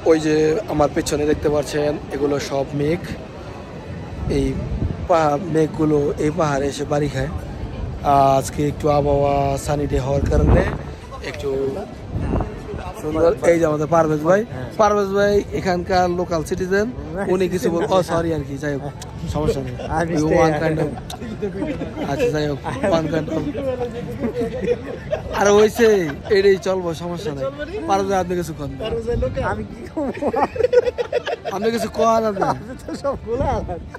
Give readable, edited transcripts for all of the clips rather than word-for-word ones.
ওই যে আমার পেছনে দেখতে পাচ্ছেন এগুলো সব মেঘ, এই মেঘগুলো এই পাহাড়ে এসে বাড়ি খায়। আজকে একটু আবহাওয়া সানি ডে হওয়ার কারণে একটু সুন্দর। এই যে আমাদের পারভেজ ভাই এখানকার লোকাল সিটিজেন, উনি কিছু সরি আর কি, যাই হোক সমস্যা নেই। আচ্ছা যাই হোক আর হয়েছে এটাই চলবো, সমস্যা নেই। পারভেজ আপনি কিছু কন, আপনি কিছু কন, আপনি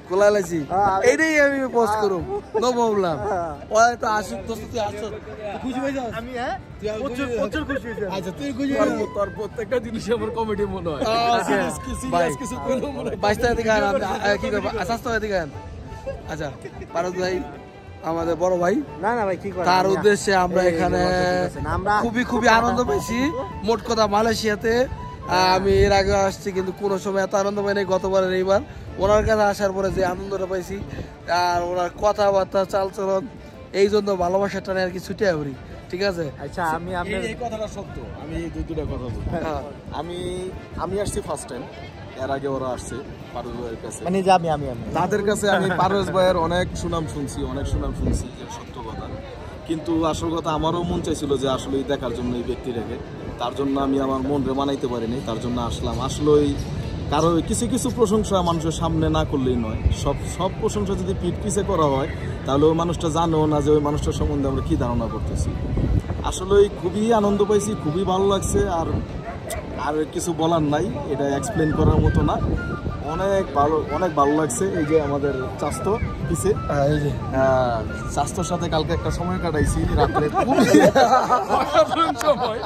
খোলা লাগছি এইটাই আমি পোস্ট করব, নো প্রবলেম। ওই তো আসুক দোস্ত, তুই আসছ খুশি হয়ে যাস? আমি প্রচুর খুশি হয়েছি। আচ্ছা তুই খুশি হয়ে তোর প্রত্যেকটা জিনিসই আমার কমেডি মনে হয়। সিরিয়াস কিছু কইলো মনে হয়। 22 টাকা দিকে কি করব? আসাস টাকা দিকে। আচ্ছা পারভেজ ভাই আমাদের বড় ভাই, না ভাই কি করে, তার উদ্দেশ্যে আমরা এখানে খুবই আনন্দ পেয়েছি। মোট কথা মালয়েশিয়াতে আমি এর আগে আসছি, কিন্তু কোনো সময় এত আনন্দ পাই নাই গতবারের এইবার। ওনার কাছে আসার পরে যে আনন্দটা পাইছি আর ওনার কথাবার্তা চালচলন, এই জন্য ভালোবাসাটা আর কি ছুটে পড়ি। ঠিক আছে? আচ্ছা আমি এই কথাটা সত্য, আমি দুইটা কথা বলবো। আমি আসছি ফার্স্ট টাইম, এর আগে ওরা আসছে পারভেজ ভাইয়ের কাছে, মানে আমি তাদের কাছে আমি পারভেজ ভাইয়ের অনেক সুনাম শুনছি, সত্য কথা। কিন্তু আসল কথা আমারও মন চাইছিল যে আসলে দেখার জন্য এই ব্যক্তিটাকে, তার জন্য আমি আমার মনরে মানাইতে পারিনি, তার জন্য আসলাম। আসলেই কারো কিছু প্রশংসা মানুষের সামনে না করলেই নয়, সব প্রশংসা যদি পিঠ পিছে করা হয় তাহলে ওই মানুষটা জানো না যে ওই মানুষটার সম্বন্ধে আমরা কী ধারণা করতেছি। আসলেই খুবই আনন্দ পাইছি, খুবই ভালো লাগছে। আর কিছু বলার নাই, এটা এক্সপ্লেন করার মতো না। অনেক ভালো লাগছে। এই যে আমাদের চাস্তো পিছে, চাস্তোর সাথে কালকে একটা সময় কাটাইছি রাত্রে, সময়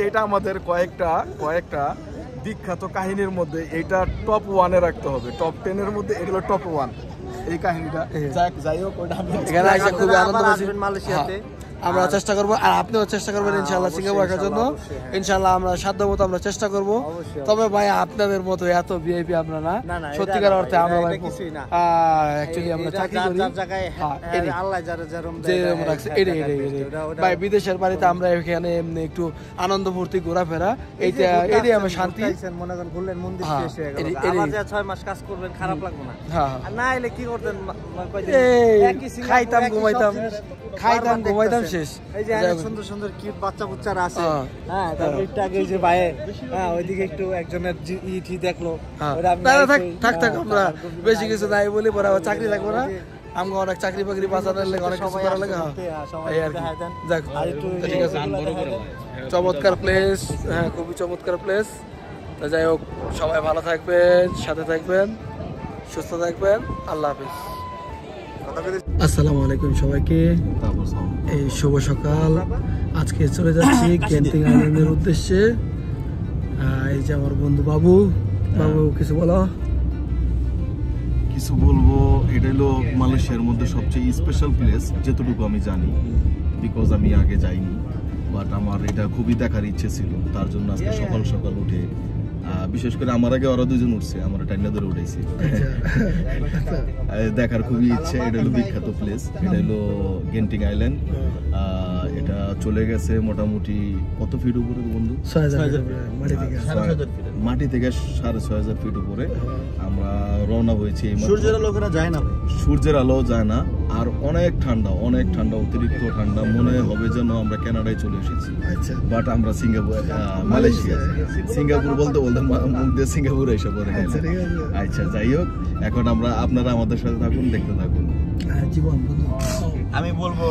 এটা আমাদের কয়েকটা বিখ্যাত কাহিনীর মধ্যে এইটা টপ 1-এ রাখতে হবে, টপ 10-এর মধ্যে এটা হলো টপ 1 এই কাহিনীটা। যাই হোক ওটা খুবই আনন্দ পাচ্ছি মালয়েশিয়াতে। আমরা চেষ্টা করবো, আর আপনিও চেষ্টা করবেন ইনশাআল্লাহ সিঙ্গাপুর আসার জন্য। ইনশাআল্লাহ আমরা সাধ্যমতো আমরা চেষ্টা করব। তবে ভাই আপনাদের মতো এত ভিআইপি আমরা না, সত্যিকার অর্থে আমরা ভাই অ্যাকচুয়ালি আমরা চাকরি করি, ভাই বিদেশের বাড়িতে আমরা এখানে এমনি একটু আনন্দ ফুর্তি ঘোরাফেরা, এটাই আমার শান্তি। মনে করেন ঘুরলেন মন্দির শেষ হয়ে গেল, আবার 6 মাস কাজ করবেন, খারাপ লাগবে না? না এলে কি করতেন? খাইতাম ঘুমাইতাম শেষ। এই যে সুন্দর কিউট বাচ্চারা আছে, হ্যাঁ তারপর একটু আগে যে ভাই ওইদিকে একটু একজনের ইটি দেখলো, থাক আমরা বেশি কিছু নাই বলি, পরে আবার চাকরি লাগবে না। আমাকে অনেক চাকরি বাকরি বাঁচানোর লাগে, অনেক কিছু করার লাগে। এই আর কি, যাক ঠিক আছে। চমৎকার প্লেস, হ্যাঁ খুবই চমৎকার প্লেস। তো যাই হোক, সবাই ভালো থাকবেন, সাথে থাকবেন, সুস্থ থাকবেন। আল্লাহ হাফিজ। আসসালামু আলাইকুম সবাইকে, এই শুভ সকাল। আজকে চলে যাচ্ছি গেন্টিং আইল্যান্ডের উদ্দেশ্যে। এই যে আমার বন্ধু বাবু কিছু বলবো। এটা হলো মালয়েশিয়ার মধ্যে সবচেয়ে স্পেশাল প্লেস, যতটুকু আমি জানি, বিকজ আমি আগে যাইনি। বাট আমার এটা খুবই দেখার ইচ্ছে ছিল, তার জন্য আজকে সকাল উঠে, বিশেষ করে আমার আগে ওরা দুজন উঠছে, আমার টাইনা ধরে উঠেছি, দেখার খুবই ইচ্ছে। এটা হলো বিখ্যাত প্লেস, এটা হলো গেন্টিং আইল্যান্ড। এটা চলে গেছে মোটামুটি কত ফিট উপরে বন্ধু? 6000 মাটি থেকে 6500 ফিট উপরে আমরা রওনা হয়েছি। সূর্যের আলো যায় না, আর অনেক ঠান্ডা, অতিরিক্ত ঠান্ডা, মনে হবে যেন আমরা কানাডায় চলে এসেছি। বাট আমরা সিঙ্গাপুর বলতে মুখ দিয়ে সিঙ্গাপুর এসে পড়ে গেছে। আচ্ছা যাই হোক, এখন আপনারা আমাদের সাথে থাকুন, দেখতে থাকুন। আমি বলবো,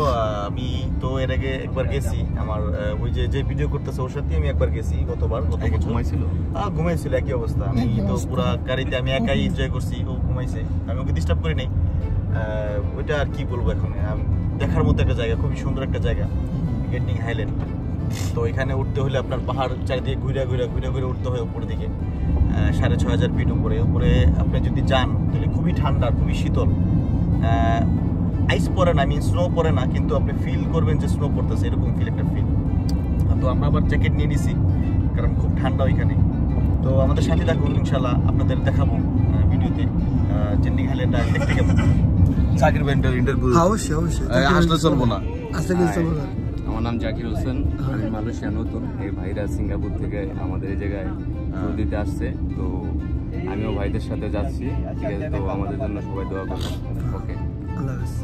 আমি তো এর আগে একবার গেছি, আমার ওই যে ভিডিও করতেছে ওর সাথে আমি একবার গেছি গত বছর। ঘুমাইছিল একই অবস্থা। আমি তো পুরা গাড়িতে আমি একাই এনজয় করছি, ও ঘুমাইছে, আমি ওকে ডিস্টার্ব করি নাই। ওইটা আর কি বলবো, এখন দেখার মতো একটা জায়গা, খুবই সুন্দর একটা জায়গা গেন্টিং আইল্যান্ড। তো এখানে উঠতে হলে আপনার পাহাড় চারিদিকে ঘুরে উঠতে হয় উপরের দিকে, 6500 ফিট উপরে আপনি যদি যান তাহলে খুবই ঠান্ডা, খুবই শীতল। আইস পড়ে না, স্নো পড়ে না, কিন্তু আপনি ফিল করবেন যে স্নো পড়তেছে, এরকম একটা ফিল। তো আমরা আবার জ্যাকেট নিয়ে নিছি, কারণ খুব ঠান্ডা ওইখানে। তো আমাদের সাথে থাকুন, ইনশাল্লাহ আপনাদের দেখাবো ভিডিওতে গেন্টিং আইল্যান্ডটা দেখতে কেমন। জাকির ভাইয়ের ইন্টারভিউ অবশ্যই আসলে চলবো না, আমার নাম জাকির হোসেন, আমি মালয়েশিয়া নতুন। এই ভাইরা সিঙ্গাপুর থেকে আমাদের এই জায়গায় ট্যুর দিতে আসছে, তো আমিও ভাইদের সাথে যাচ্ছি, ঠিক আছে? তো আমাদের জন্য সবাই দোয়া করুন। ওকে, আল্লাহ হাফেজ।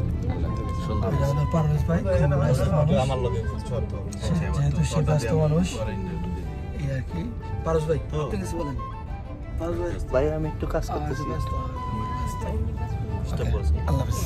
যেহেতু সে ব্যস্ত মানুষ এই আর কি। পারস ভাই আপনি কিছু বলেন? ভাই আমি একটু কাজ করতেছি। আল্লাহ হাফেজ।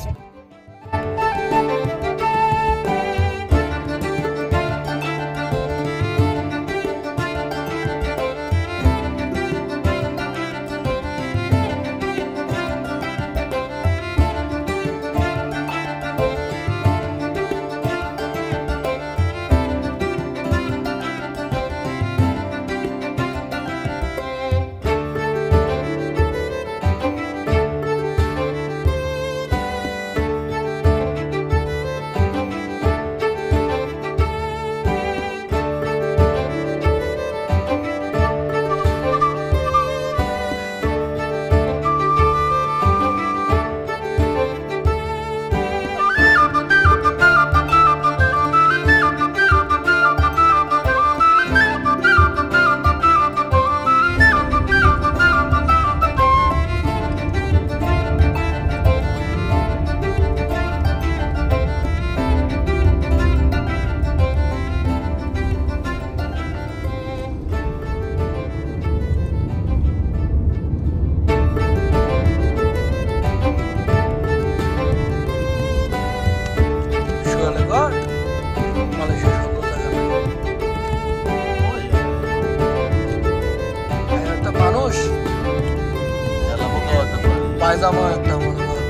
পায়জামা একটা মনে হয়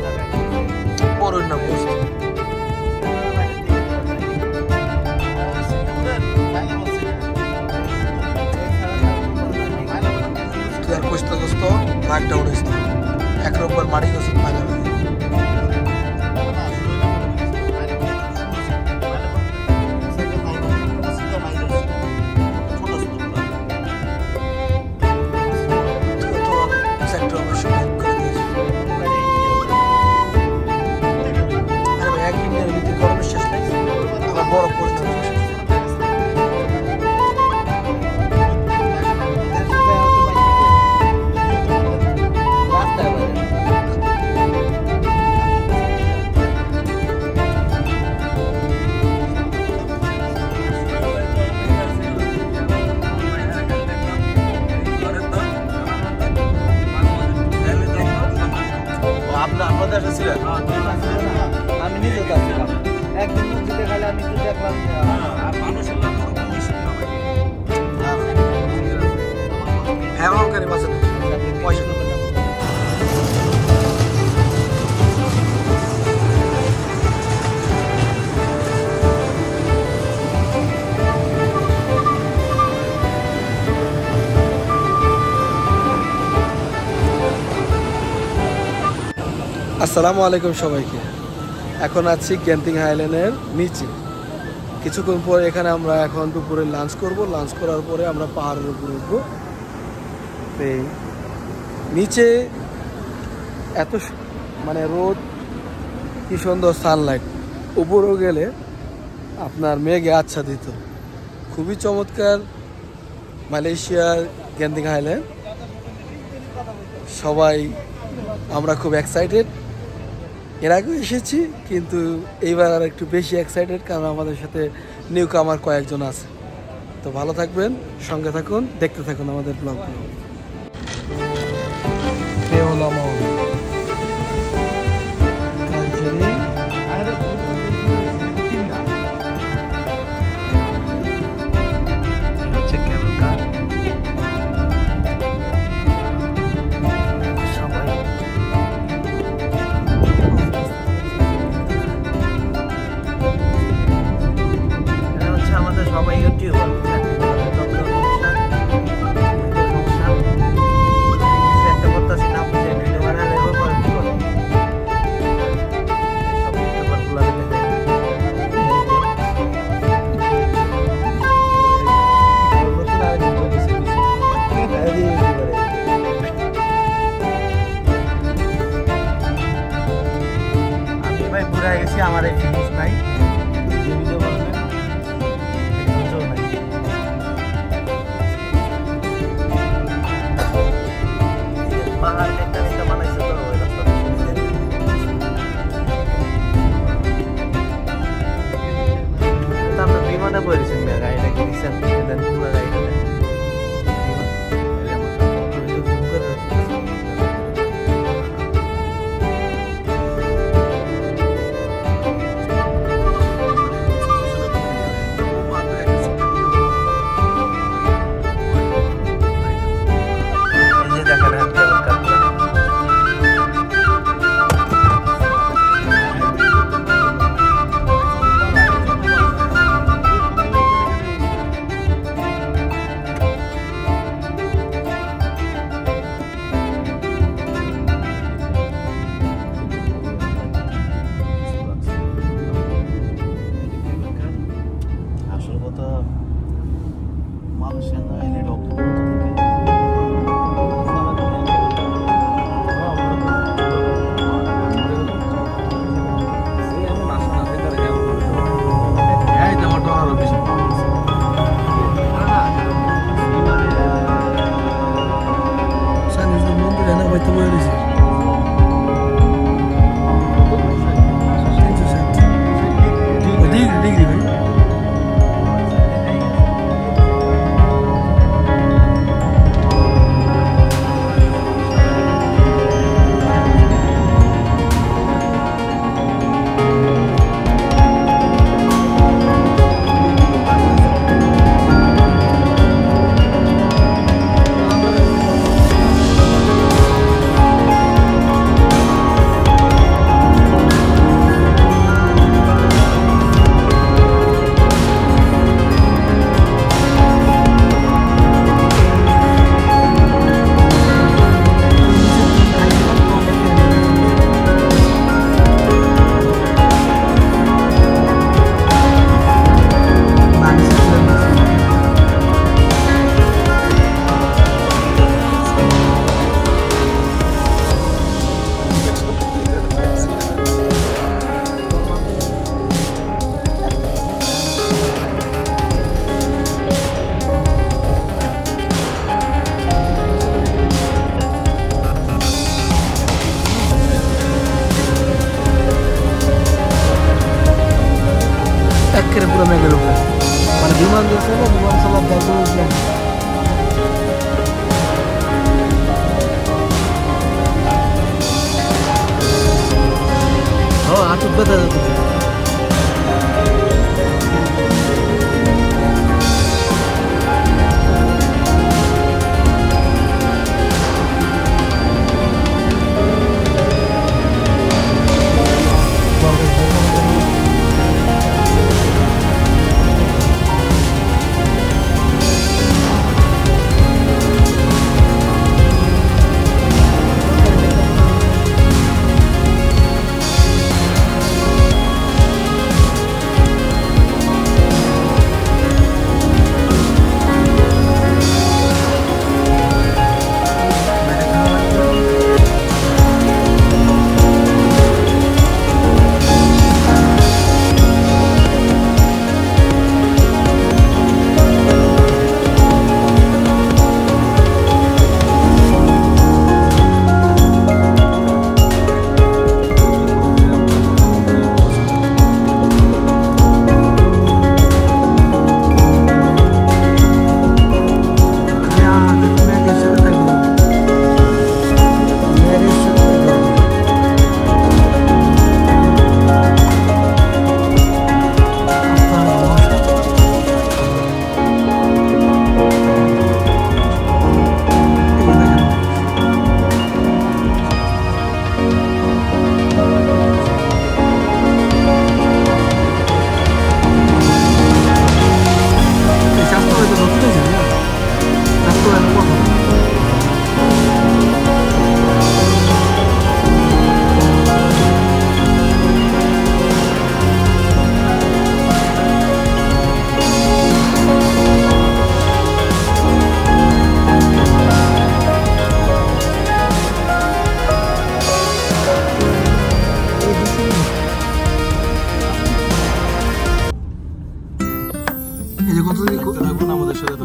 পরের না বুঝতে তুই আর কষ্ট কষ্ট রাগটা উঠেছ এক রোববার মারি গেছে পায়জামা আমি নিজে যাচ্ছিলাম একদিন মসজিদে গেলে আমি একটু দেখলাম হ্যাঁ কারি মাছ পয়সা আসসালামু আলাইকুম সবাইকে। এখন আছি গেন্টিং হাইল্যান্ডের নিচে। কিছুক্ষণ পরে এখানে আমরা এখন দুপুরে লাঞ্চ করব। লাঞ্চ করার পরে আমরা পাহাড়ের উপরে উঠবো। নিচে এত মানে রোদ, কি সুন্দর সানলাইট, উপরেও গেলে আপনার মেঘে আচ্ছাদিত। খুবই চমৎকার মালয়েশিয়ার গেন্টিং হাইল্যান্ড। সবাই আমরা খুব এক্সাইটেড। এর আগেও এসেছি কিন্তু এইবার আর একটু বেশি এক্সাইটেড, কারণ আমাদের সাথে নিউ কামার কয়েকজন আছে। তো ভালো থাকবেন, সঙ্গে থাকুন, দেখতে থাকুন আমাদের ব্লগগুলো। সবাই ইউটিউবার করে দিচ্ছেন গাড়িটা কি দিচ্ছেন পুরো গাড়িটা পুরো মেঘের উপরে মানে বিমান দিয়েছে না বিমান চালার দায়িত্ব নিয়েছিলাম আটক ব্যথা যেত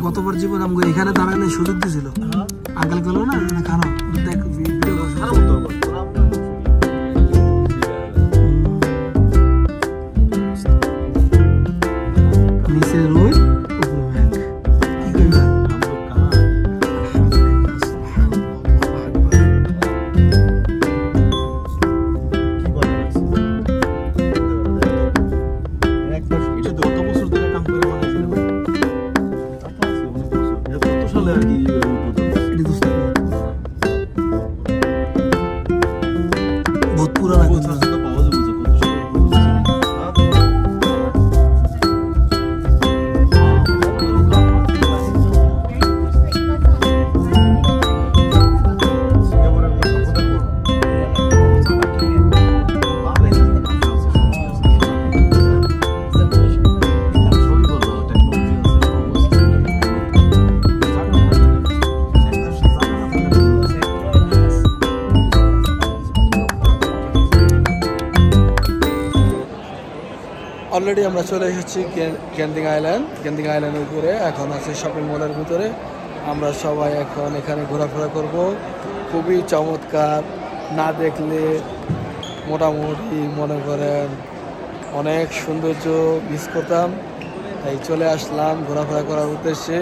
গতবার জীবন আমাকে এখানে দাঁড়ানোর সুযোগ দিয়েছিল আঙ্কেল গেল না খারাপ দেখ ভিডিও নিচে অলরেডি আমরা চলে এসেছি গেন্টিং আইল্যান্ডের উপরে। এখন আছে শপিং মলের ভিতরে। আমরা সবাই এখন এখানে ঘোরাফেরা করব। খুবই চমৎকার, না দেখলে মোটামুটি মনে করেন অনেক সৌন্দর্য মিস করতাম, তাই চলে আসলাম ঘোরাফেরা করার উদ্দেশ্যে।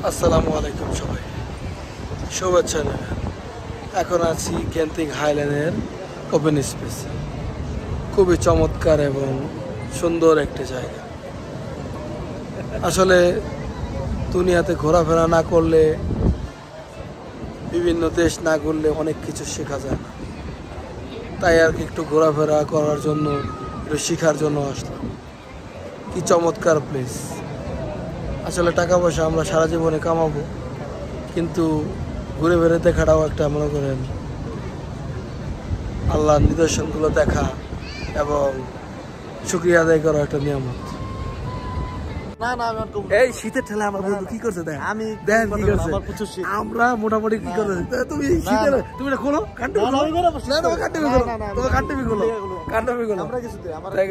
আসসালামু আলাইকুম সবাই, শুভেচ্ছা নেবেন। এখন আছি গেন্টিং হাইল্যান্ডের ওপেন স্পেস। খুবই চমৎকার এবং সুন্দর একটি জায়গা। আসলে দুনিয়াতে ঘোরাফেরা না করলে, বিভিন্ন দেশ না ঘুরলে অনেক কিছু শেখা যায় না। তাই আর কি একটু ঘোরাফেরা করার জন্য, একটু শেখার জন্য আসলাম। কি চমৎকার প্লেস। আসলে টাকা পয়সা আমরা সারা জীবনে কামাবো, কিন্তু ঘুরে বেড়ে দেখাটাও একটা মনে করেন আল্লাহর নিদর্শনগুলো দেখা এবং শুকরিয়া আদায় করা একটা নিয়ামত। এই শীতের ঠেলা আমার বন্ধু কি করছে দেখ, আমি দেখ কি করছে, আমরা মোটামুটি কি করছে তুমি শীতের তুমি এটা খোলো কান্ডবি খোলো, না তোমার কান্ডবি খোলো, তোমার কান্ডবি খোলো, কান্ডবি খোলো আমরা কিছু দে আমার দেখ।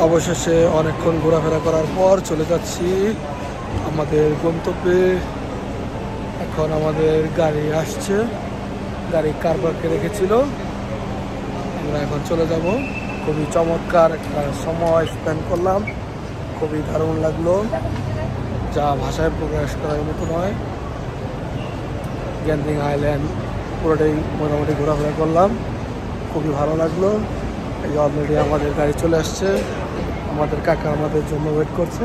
অবশেষে অনেকক্ষণ ঘোরাফেরা করার পর চলে যাচ্ছি আমাদের গন্তব্যে। এখন আমাদের গাড়ি আসছে। গাড়ি কার পার্কে রেখেছিল। আমরা এখন চলে যাব। খুবই চমৎকার একটা সময় স্পেন্ড করলাম, খুবই দারুণ লাগলো, যা ভাষায় প্রকাশ করার মতো নয়। গ্যান্টিং আইল্যান্ড পুরোটাই মোটামুটি ঘোরাফেরা করলাম, খুবই ভালো লাগলো। এই যে অলরেডি আমাদের গাড়ি চলে আসছে, আমাদের কাকা আমাদের জন্য ওয়েট করছে,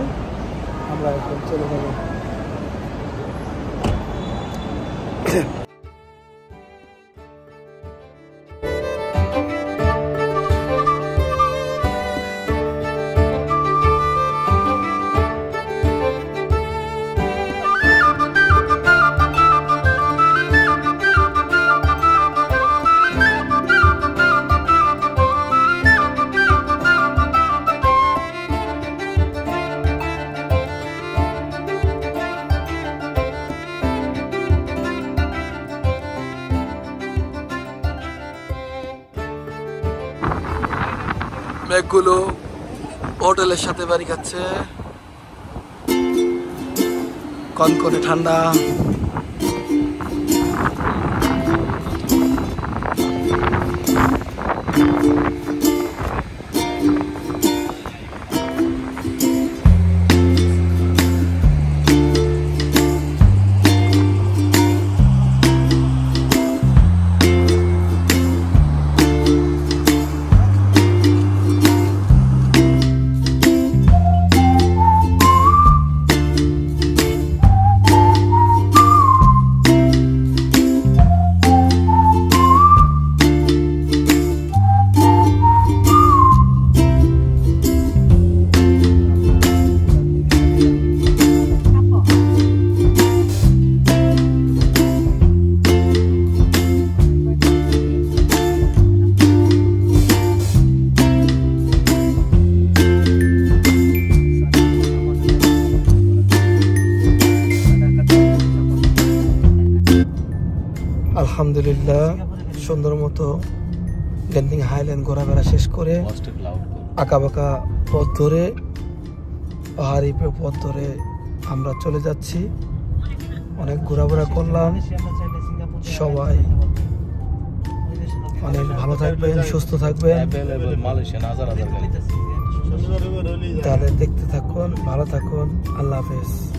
আমরা এখন চলে যাব। মেঘগুলো হোটেলের সাথে বাড়ি খাচ্ছে, কনকনে ঠান্ডা। আলহামদুলিল্লাহ সুন্দর মতো গ্যান্টিং হাইল্যান্ড ঘোরাফেরা শেষ করে আঁকাবাঁকা পথ ধরে, পাহাড়ি পথ ধরে আমরা চলে যাচ্ছি। অনেক ঘোরাফেরা করলাম, সবাই অনেক ভালো থাকবেন, সুস্থ থাকবেন, তাহলে দেখতে থাকুন, ভালো থাকুন, আল্লাহ হাফেজ।